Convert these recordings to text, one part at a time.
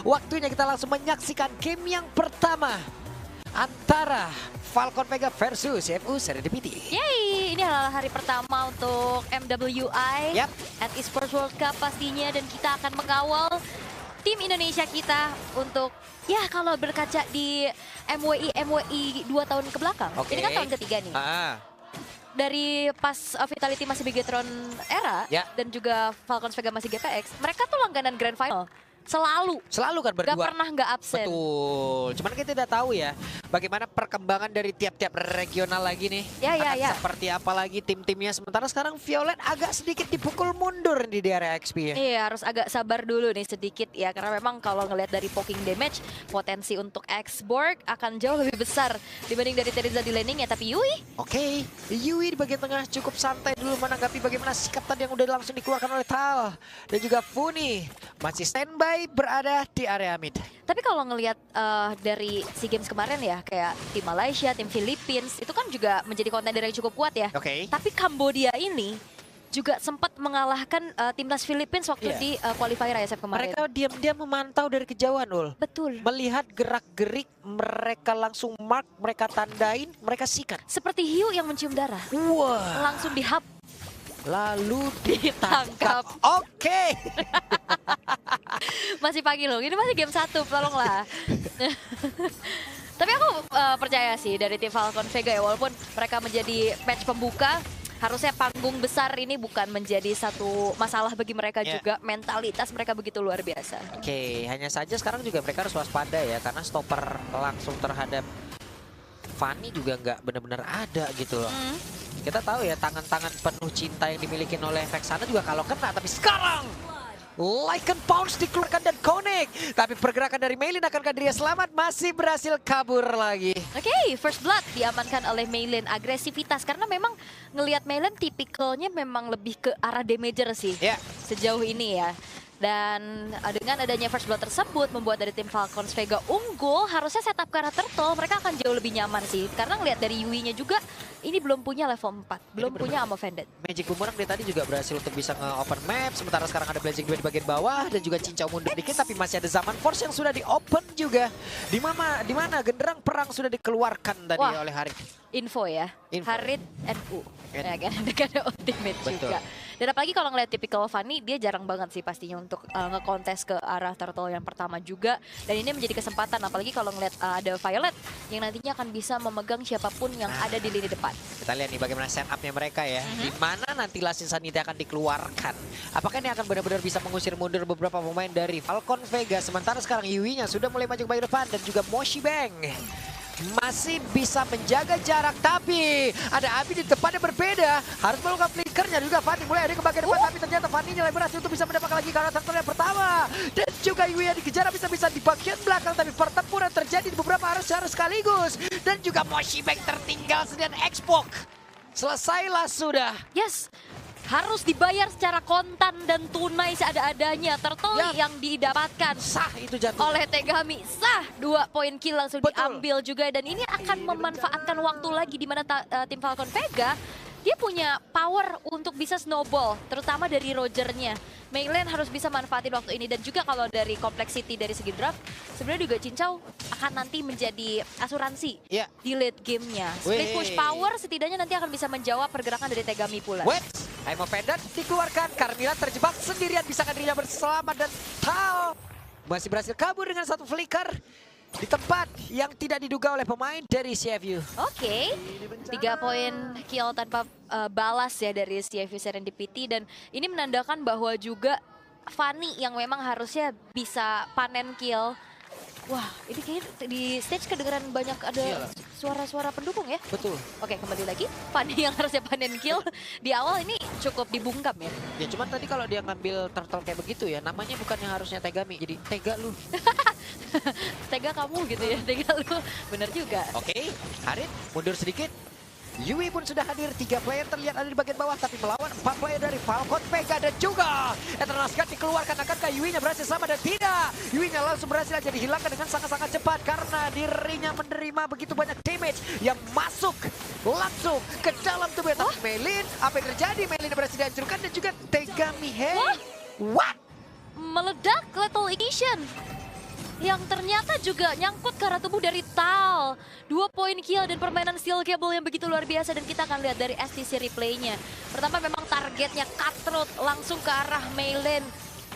Waktunya kita langsung menyaksikan game yang pertama antara Falcon Vega versus CFU Serendipity. Yeay, ini adalah hari pertama untuk MWI at Esports World Cup pastinya, dan kita akan mengawal tim Indonesia kita untuk, ya kalau berkaca di MWI 2 tahun ke belakang. Ini kan tahun ketiga nih. Dari pas Vitality masih Bigetron era dan juga Falcons Vega masih GPX, mereka tuh langganan Grand Final. Selalu kan berdua. Gak pernah nggak absen. Betul. Cuman kita tidak tahu ya bagaimana perkembangan dari tiap-tiap regional lagi nih. Seperti apa lagi tim-timnya. Sementara sekarang Violet agak sedikit dipukul mundur di daerah XP ya. Iya, harus agak sabar dulu nih sedikit ya. Karena memang kalau ngelihat dari poking damage, potensi untuk X-Borg akan jauh lebih besar dibanding dari Teresa di laning ya. Tapi Yui. Yui di bagian tengah cukup santai dulu menanggapi bagaimana sikap tadi yang udah langsung dikeluarkan oleh Tal. Dan juga Funi masih standby berada di area mid. Tapi kalau ngelihat dari SEA Games kemarin ya, kayak tim Malaysia, tim Philippines, itu kan juga menjadi kontender yang cukup kuat ya. Tapi Kambodia ini juga sempat mengalahkan timnas Philippines waktu di qualifier ISF kemarin. Mereka diam-diam memantau dari kejauhan, Ul. Betul. Melihat gerak-gerik, mereka langsung mark, mereka tandain, mereka sikat. Seperti hiu yang mencium darah. Wah. Langsung dihap. Lalu ditangkap. Masih pagi loh, ini masih game 1, tolonglah. Tapi aku percaya sih dari tim Falcon Vega ya, walaupun mereka menjadi match pembuka, harusnya panggung besar ini bukan menjadi satu masalah bagi mereka juga. Mentalitas mereka begitu luar biasa. Hanya saja sekarang juga mereka harus waspada ya, karena stopper langsung terhadap Fanny juga nggak benar-benar ada gitu loh. Kita tahu ya tangan-tangan penuh cinta yang dimiliki oleh Vexana juga kalau kena, tapi sekarang Lycan Pounce dikeluarkan dan connect. Tapi pergerakan dari Maylin, akankah dia selamat? Masih berhasil kabur lagi. First blood diamankan oleh Maylin. Agresivitas, karena memang ngelihat Maylin tipikalnya memang lebih ke arah damager sih sejauh ini ya. Dan dengan adanya first blood tersebut membuat dari tim Falcons Vega unggul. Harusnya setup ke arah turtle mereka akan jauh lebih nyaman sih. Karena ngelihat dari Yui-nya juga ini belum punya level 4, belum punya ammo vended. Magic Boomerang dia tadi juga berhasil untuk bisa nge-open map. Sementara sekarang ada Blazing 2 di bagian bawah dan juga cincau mundur dikit, tapi masih ada Zaman Force yang sudah di-open juga. Di mana genderang perang sudah dikeluarkan tadi oleh Harit. Info ya, Harit NU. Ya kan, ada ultimate juga. Dan apalagi kalau ngeliat typical Fanny, dia jarang banget sih pastinya untuk nge-contest ke arah turtle yang pertama juga. Dan ini menjadi kesempatan, apalagi kalau ngeliat ada Violet yang nantinya akan bisa memegang siapapun yang ada di lini depan. Kita lihat nih bagaimana setupnya mereka ya. Di mana nanti Last Insanity akan dikeluarkan. Apakah ini akan benar-benar bisa mengusir mundur beberapa pemain dari Falcon Vega. Sementara sekarang Yui-nya sudah mulai maju ke bagian depan. Dan juga Moshi Bang masih bisa menjaga jarak, tapi ada Abi di depannya berbeda. Harus melakukan flickernya juga. Fanny mulai ada ke bagian depan, tapi ternyata Fanny nya berhasil untuk bisa mendapatkan lagi karena turtle yang pertama. Dan juga Yui yang dikejar bisa-bisa di bagian belakang, tapi pertempuran terjadi di beberapa arah secara sekaligus. Dan juga Moshi Bang tertinggal sendirian. Xbox selesailah sudah. Harus dibayar secara kontan dan tunai seada-adanya. Turtle yang didapatkan itu jatuh oleh Tegami. 2 poin kill langsung diambil juga. Dan ini akan memanfaatkan waktu lagi di mana tim Falcon Vega dia punya power untuk bisa snowball, terutama dari Rogernya. Maylin harus bisa manfaatin waktu ini. Dan juga kalau dari complexity dari segi draft, sebenarnya juga Cincau akan nanti menjadi asuransi di late gamenya. Split push power setidaknya nanti akan bisa menjawab pergerakan dari Tegami pula. Aimo Pendant dikeluarkan, Carmilla terjebak sendirian, bisakah dirinya berselamat, dan Tal masih berhasil kabur dengan satu flicker di tempat yang tidak diduga oleh pemain dari CFU. 3 poin kill tanpa balas ya dari CFU Serendipity, dan ini menandakan bahwa juga Fanny yang memang harusnya bisa panen kill. Wah, ini kayaknya di stage kedengeran banyak ada suara-suara pendukung ya. Betul. Oke, kembali lagi. Fanny yang harusnya panen kill di awal ini cukup dibungkam ya. Ya cuman tadi kalau dia ngambil turtle kayak begitu ya, namanya bukannya harusnya Tegami, jadi tega lu. Tega kamu gitu ya, tega lu. Bener juga. Harit mundur sedikit. Yui pun sudah hadir, 3 player terlihat ada di bagian bawah, tapi melawan 4 player dari Falcon Vega. Dan juga Eternal Skat dikeluarkan, akankah Yui-nya berhasil sama dan tidak? Yui-nya langsung berhasil aja dihilangkan dengan sangat-sangat cepat karena dirinya menerima begitu banyak damage yang masuk langsung ke dalam tubuh. Tapi Maylin, apa yang terjadi? Maylin berhasil dihancurkan dan juga Tegami. What? Meledak Lethal Ignition. yang ternyata juga nyangkut ke arah tubuh dari Tal. 2 poin kill dan permainan Steel Cable yang begitu luar biasa, dan kita akan lihat dari STC replaynya. Pertama memang targetnya Cutthroat langsung ke arah Meilin.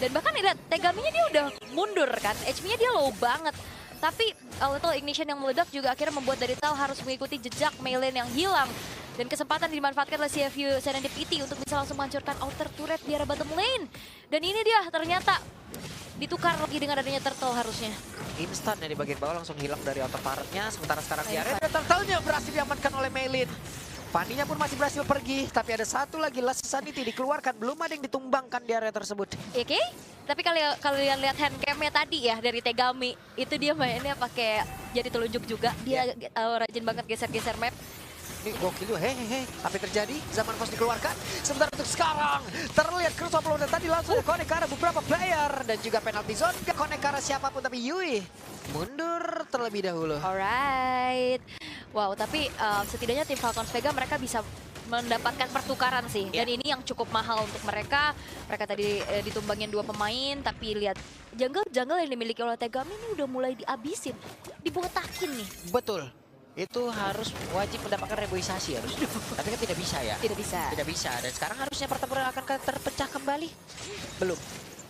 Dan bahkan lihat Tegaminya dia udah mundur kan, HP-nya dia low banget. Tapi Lethal Ignition yang meledak juga akhirnya membuat dari Tal harus mengikuti jejak Meilin yang hilang. Dan kesempatan dimanfaatkan oleh CFU Serendipity untuk bisa langsung menghancurkan outer turret di arah bottom lane. Dan ini dia ternyata ditukar lagi dengan adanya turtle harusnya. Instan ya di bagian bawah langsung hilang dari outer turretnya. Sementara sekarang di area turtle-nya berhasil diamankan oleh Meilin. Fanny-nya pun masih berhasil pergi, tapi ada satu lagi Last Sanity dikeluarkan, belum ada yang ditumbangkan di area tersebut. Oke, tapi kalau kalian lihat handcam-nya tadi ya dari Tegami, itu dia mainnya pakai jari telunjuk juga. Dia rajin banget geser-geser map. Ini gokil juga, hehehe. Apa yang terjadi? Zaman Force dikeluarkan. Sementara untuk sekarang, terlihat Cruz upload tadi langsung connect ke arah beberapa player. Dan juga penalty zone, gak connect ke arah siapapun. Tapi Yui mundur terlebih dahulu. Alright. Wow, tapi setidaknya tim Falcons Vega mereka bisa mendapatkan pertukaran sih. Dan ini yang cukup mahal untuk mereka. Mereka tadi ditumbangin 2 pemain, tapi lihat jungle yang dimiliki oleh Tegami ini udah mulai dihabisin. Dibotakin nih. Betul. Itu harus wajib mendapatkan reboisasi harus. Tapi kan tidak bisa ya. Tidak bisa. Tidak bisa. Dan sekarang harusnya pertempuran akan terpecah kembali. Belum.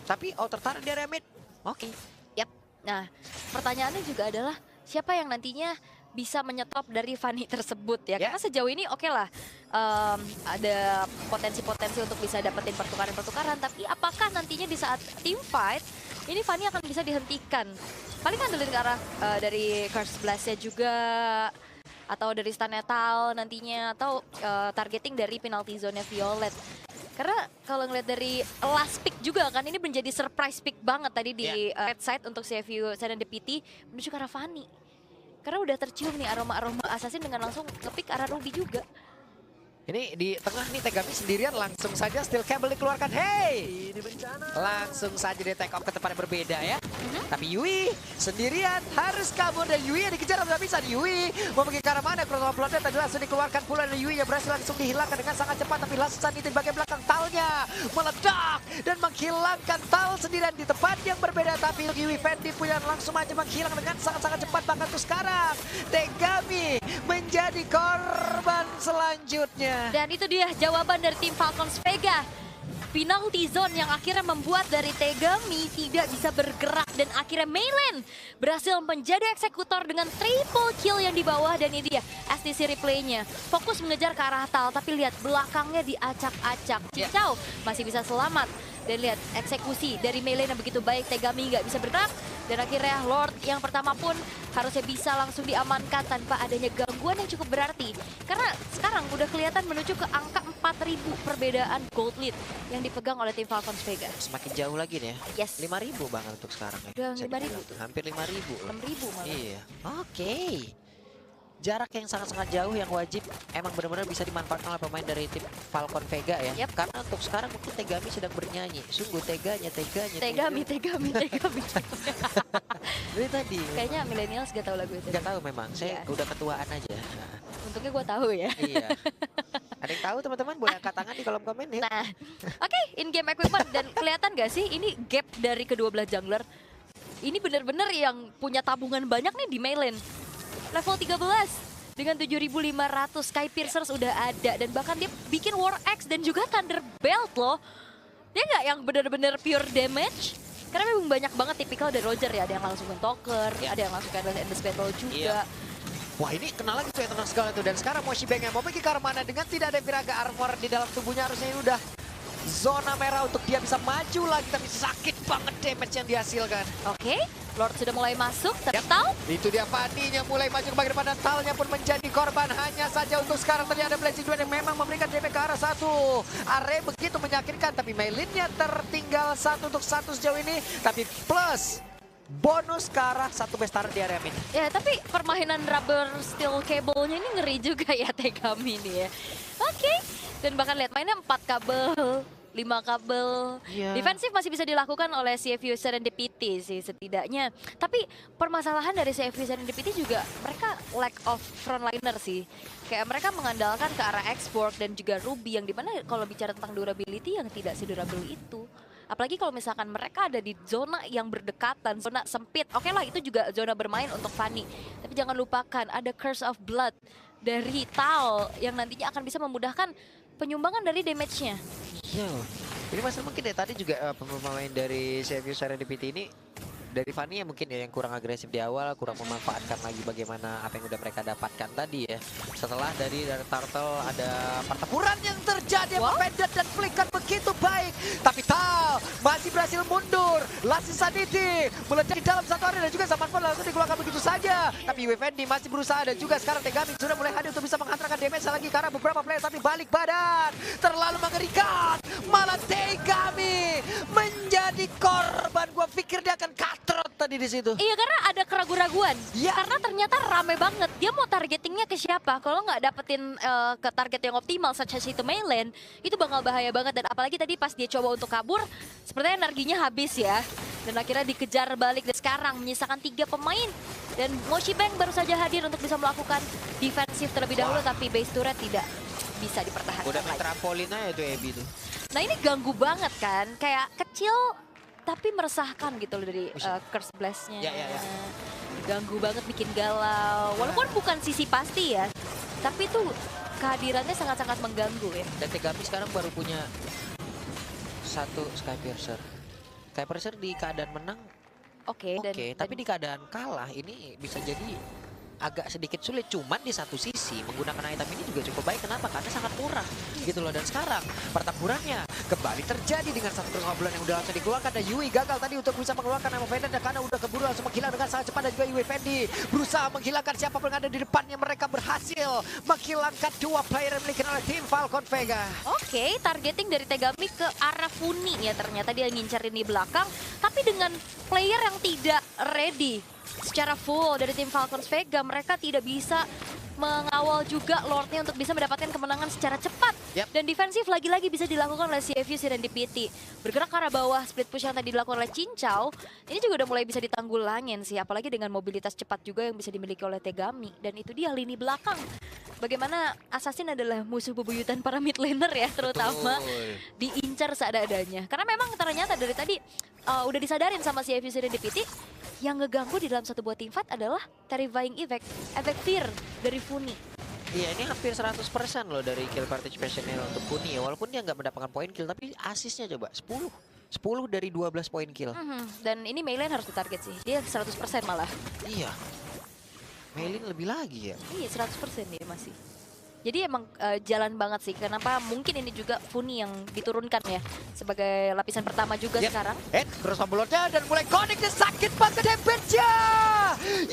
Tapi outer turret di area mid. Oke. Yap. Nah, pertanyaannya juga adalah siapa yang nantinya bisa menyetop dari Fanny tersebut ya. Karena sejauh ini oke lah. Ada potensi-potensi untuk bisa dapetin pertukaran-pertukaran. Tapi apakah nantinya di saat team fight ini Fanny akan bisa dihentikan? Paling ngandelin ke arah dari Curse Blast-nya juga, atau dari stun Tal nantinya, atau targeting dari penalty zone-nya Violet. Karena kalau ngeliat dari last pick juga kan, ini menjadi surprise pick banget tadi di red side untuk CFU Serendipity menuju ke arah Fanny. Karena udah tercium nih aroma-aroma assassin dengan langsung ngepick arah Ruby juga. Ini di tengah nih Tegami sendirian, langsung saja Steel Cable dikeluarkan. Hey! Ini bencana. Langsung saja di take off ke tempat yang berbeda ya. Tapi Yui sendirian harus kabur, dan Yui yang dikejar tidak bisa. Yui mau pergi ke arah mana? Cross Blood tadi langsung dikeluarkan pula, dan Yui yang berhasil langsung dihilangkan dengan sangat cepat. Tapi Last Sanity di bagian belakang Talnya meledak dan menghilangkan Tal sendirian di tempat yang berbeda. Tapi Yui Fendi punya langsung aja menghilang dengan sangat-sangat cepat. Bahkan tuh sekarang Tegami menjadi korban selanjutnya. Dan itu dia jawaban dari tim Falcons Vega. Penalty zone yang akhirnya membuat dari Tegami tidak bisa bergerak, dan akhirnya Meilin berhasil menjadi eksekutor dengan triple kill yang dibawa. Dan ini dia STC replaynya, fokus mengejar ke arah Tal, tapi lihat belakangnya diacak-acak. Cicau masih bisa selamat, dan lihat eksekusi dari Meilin yang begitu baik. Tegami nggak bisa bergerak, dan akhirnya Lord yang pertama pun harusnya bisa langsung diamankan tanpa adanya gangguan yang cukup berarti. Karena sekarang udah kelihatan menuju ke angka 4.000 perbedaan gold lead yang dipegang oleh tim Falcons Vega. Semakin jauh lagi nih ya. Yes. 5.000 banget untuk sekarang ya. Udah 5.000. Hampir 5.000. 6.000 malah. Iya. Oke. Jarak yang sangat-sangat jauh yang wajib emang benar-benar bisa dimanfaatkan oleh pemain dari tim Falcon Vega ya. Karena untuk sekarang mungkin Tegami sedang bernyanyi. Sungguh teganya. Tegami. Dari tadi. Kayaknya millennials gak tahu lagu itu. Gak tahu memang. Saya udah ketuaan aja. Untungnya gue tahu ya. Iya. Ada yang tahu teman-teman, boleh angkat tangan di kolom komen ya. Nah, oke, in-game equipment, dan kelihatan gak sih ini gap dari kedua belah jungler? Ini bener-bener yang punya tabungan banyak nih di Meilin. Level 13 dengan 7.500 Sky Piercers udah ada, dan bahkan dia bikin War Axe dan juga Thunderbelt loh. Dia nggak yang bener-bener pure damage. Karena memang banyak banget tipikal dari Roger ya, ada yang langsung ke Talker, ada yang langsung ke Endless Battle juga. Wah, ini kenal lagi tuh yang tenang segala tuh. Dan sekarang Moshi Bang yang mau pergi ke arah mana dengan tidak ada Viraga armor di dalam tubuhnya, harusnya ini udah zona merah untuk dia bisa maju lagi, tapi sakit banget damage yang dihasilkan. Oke, Lord sudah mulai masuk, tapi Tal? Itu dia Fanny-nya mulai maju ke bagian depan, dan Talnya pun menjadi korban. Hanya saja untuk sekarang ternyata Blazing Duel yang memang memberikan damage ke arah satu. Are begitu menyakitkan, tapi Meilinnya tertinggal 1 untuk 1 sejauh ini. Tapi plus bonus ke arah satu bestar di area mid. Ya, tapi permainan rubber steel cable-nya ini ngeri juga ya Tegami ini ya. Oke, dan bahkan lihat mainnya 4 kabel. 5 kabel. Defensif masih bisa dilakukan oleh CFU Serendipity sih setidaknya. Tapi permasalahan dari CFU Serendipity juga mereka lack of frontliner sih. Kayak mereka mengandalkan ke arah export dan juga Ruby, yang dimana kalau bicara tentang durability yang tidak sedurable itu. Apalagi kalau misalkan mereka ada di zona yang berdekatan, zona sempit. Oke lah, itu juga zona bermain untuk Fanny. Tapi jangan lupakan ada Curse of Blood dari Tal yang nantinya akan bisa memudahkan penyumbangan dari damage-nya. Iya. Ini masalah mungkin ya tadi juga pemain dari CFU Serendipity ini dari Fanny ya mungkin ya yang kurang agresif di awal, kurang memanfaatkan lagi bagaimana apa yang udah mereka dapatkan tadi ya. Setelah dari Turtle ada pertempuran yang terjadi, Pendant dan flicker begitu baik. Tapi Tal masih berhasil mundur. Last Insanity meledak di dalam satu area dan juga Saman langsung dikeluarkan begitu saja. Tapi Wevendi masih berusaha dan juga sekarang Tegami sudah mulai hadir untuk bisa menghantarkan damage lagi karena beberapa player tapi balik badan. Terlalu mengerikan. Malah Tegami menjadi korban. Gua pikir dia akan katrot tadi di situ. Iya, karena ada keraguan-raguan. Ya. Karena ternyata rame banget. Dia mau targetingnya ke siapa? Kalau nggak dapetin ke target yang optimal, such as itu Maylen, itu bakal bahaya banget. Dan apalagi tadi pas dia coba untuk kabur, sepertinya energinya habis ya. Dan akhirnya dikejar balik. Dan sekarang menyisakan 3 pemain. Dan Moshi Bank baru saja hadir untuk bisa melakukan defensif terlebih dahulu. Tapi base turret tidak bisa dipertahankan. Udah main trampolin aja tuh Ebi tuh. Nah ini ganggu banget kan, kayak kecil tapi meresahkan gitu loh dari Curse Blast-nya. Ya. Ganggu banget, bikin galau. Walaupun bukan sisi pasti ya, tapi tuh kehadirannya sangat-sangat mengganggu ya. Dan Tegami sekarang baru punya 1 Skypiercer. Skypiercer di keadaan menang Oke, tapi di keadaan kalah ini bisa jadi agak sedikit sulit. Cuman di satu sisi menggunakan item ini juga cukup baik. Kenapa? Karena sangat murah gitu loh. Dan sekarang pertempurannya kembali terjadi dengan satu bulan yang udah langsung dikeluarkan. Dan Yui gagal tadi untuk bisa mengeluarkan nama Pendant karena udah keburu langsung menghilang dengan sangat cepat. Dan juga Yui Fendi berusaha menghilangkan siapapun yang ada di depannya. Mereka berhasil menghilangkan 2 player yang dimiliki oleh tim Falcon Vega. Oke, targeting dari Tegami ke arah Funi ya. Ternyata dia ngincerin di belakang, tapi dengan player yang tidak ready secara full dari tim Falcons Vega, mereka tidak bisa mengawal juga Lordnya untuk bisa mendapatkan kemenangan secara cepat. Dan defensif lagi-lagi bisa dilakukan oleh CFU Serendipity. Bergerak ke arah bawah, split push yang tadi dilakukan oleh Cincau, ini juga udah mulai bisa ditanggulangin sih. Apalagi dengan mobilitas cepat juga yang bisa dimiliki oleh Tegami. Dan itu dia lini belakang. Bagaimana Assassin adalah musuh bebuyutan para mid laner ya, terutama diincar seadanya. Karena memang ternyata dari tadi udah disadarin sama CFU Serendipity, yang ngeganggu di dalam satu buah teamfight adalah Terrifying Effect, efek fear dari Funi. Iya, ini hampir 100% loh dari kill participationnya untuk Funi ya. Walaupun dia nggak mendapatkan poin kill, tapi asisnya coba 10 dari 12 poin kill. Dan ini Maylen harus ditarget sih, dia 100% malah. Iya, Maylen lebih lagi ya. Iya, 100% dia masih. Jadi emang jalan banget sih. Kenapa mungkin ini juga Funi yang diturunkan ya sebagai lapisan pertama juga sekarang. Berusaha belotnya dan mulai connect dan sakit banget damage-nya.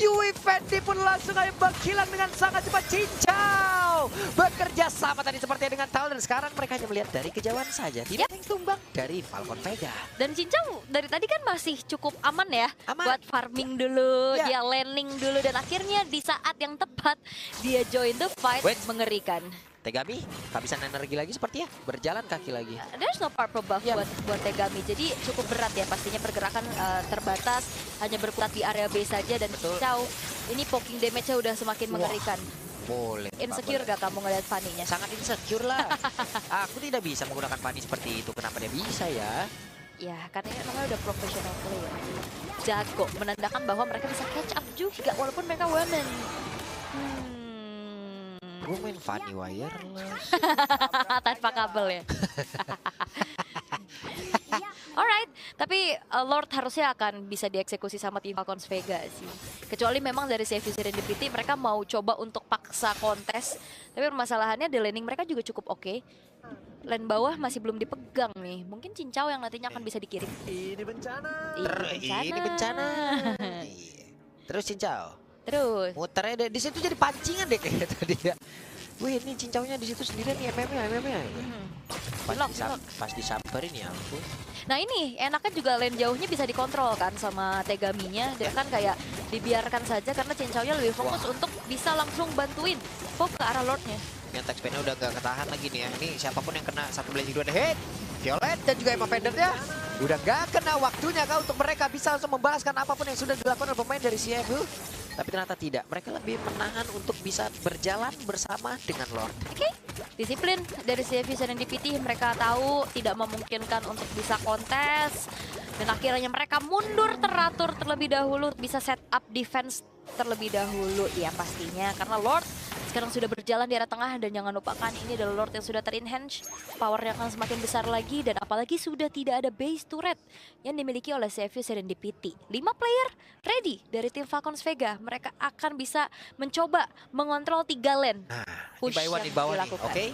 Yui Fendi pun langsung aja menghilang dengan sangat cepat. Cincau bekerja sama tadi sepertinya dengan Tal. Dan sekarang mereka hanya melihat dari kejauhan saja. Tidak ada yang tumbang dari Falcon Vega. Dan Cincau dari tadi kan masih cukup aman ya. Buat farming dulu, dia landing dulu. Dan akhirnya di saat yang tepat dia join the fight. Mengerikan. Tegami kehabisan energi lagi sepertinya, berjalan kaki lagi. There's no purple buff buat Tegami, jadi cukup berat ya pastinya pergerakan terbatas, hanya berkutat di area B saja. Dan Cincau ini poking damage-nya udah semakin mengerikan. Boleh. Insecure gak kamu ngeliat Fanny-nya? Sangat insecure lah. Aku tidak bisa menggunakan Fanny seperti itu, kenapa dia bisa ya? Ya, karena ini namanya udah professional player. Jago, menandakan bahwa mereka bisa catch up juga walaupun mereka women. Gue main Fanny wireless. Tanpa kabel ya. Alright, tapi Lord harusnya akan bisa dieksekusi sama tim Falcons Vega sih. Kecuali memang dari CFU Serendipity mereka mau coba untuk paksa kontes. Tapi permasalahannya di laning mereka juga cukup oke. Lane bawah masih belum dipegang nih. Mungkin Cincau yang nantinya akan bisa dikirim. Ini bencana. Ini bencana. Terus Cincau. Terus muternya di situ jadi pancingan deh kayak tadi ya. Wih, ini Cincaunya di situ sendirian nih MM-nya. Pas disamperin ya ampun. Nah ini enaknya juga lane jauhnya bisa dikontrol kan sama Tegaminya. Dia kan kayak dibiarkan saja karena Cincaunya lebih fokus untuk bisa langsung bantuin pop ke arah Lordnya. Yang attack span-nya udah gak ketahan lagi nih ya. Ini siapapun yang kena satu blazing 2 hit, Violet dan juga Emma Pendant-nya udah gak kena waktunya kah untuk mereka bisa langsung membalaskan apapun yang sudah dilakukan oleh pemain dari CFU. Tapi ternyata tidak. Mereka lebih menahan untuk bisa berjalan bersama dengan Lord. Oke, disiplin dari CFU Serendipity. Mereka tahu tidak memungkinkan untuk bisa kontes. Dan akhirnya mereka mundur teratur terlebih dahulu. Bisa set up defense terlebih dahulu ya pastinya. Karena Lord sekarang sudah berjalan di area tengah. Dan jangan lupakan ini adalah Lord yang sudah ter-enhance. Powernya akan semakin besar lagi. Dan apalagi sudah tidak ada base turret yang dimiliki oleh CFU Serendipity. 5 player ready dari tim Falcons Vega. Mereka akan bisa mencoba mengontrol 3 lane. Nah, Push di bawah yang nih, bawah nih. dilakukan. Oke.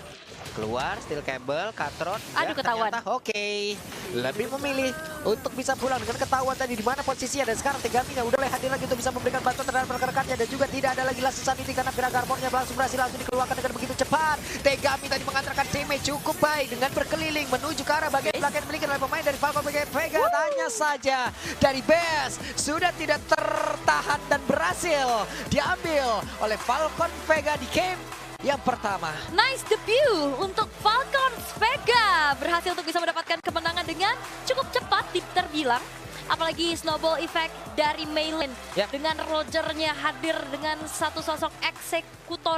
Keluar, Steel Cable, Katron. Aduh, ketahuan. Oke. Lebih memilih untuk bisa pulang dengan ketahuan tadi di mana posisinya. Dan sekarang Tegaminya udah mulai hadir lagi untuk bisa memberikan bantuan terhadap rekan-rekannya. Dan juga tidak ada lagi Last Sanity karena Pira Garmonnya langsung berhasil dikeluarkan dengan begitu cepat. Tegami tadi mengantarkan damage cukup baik dengan berkeliling menuju ke arah bagian belakang yang dimiliki oleh pemain dari Falcon Vega. Tanya saja dari Best sudah tidak tertahan dan berhasil diambil oleh Falcon Vega di game yang pertama. Nice debut untuk Falcons Vega. Berhasil untuk bisa mendapatkan kemenangan dengan cukup cepat terbilang. Apalagi snowball effect dari Maylin. Yep. Dengan Rogernya hadir dengan satu sosok eksekutor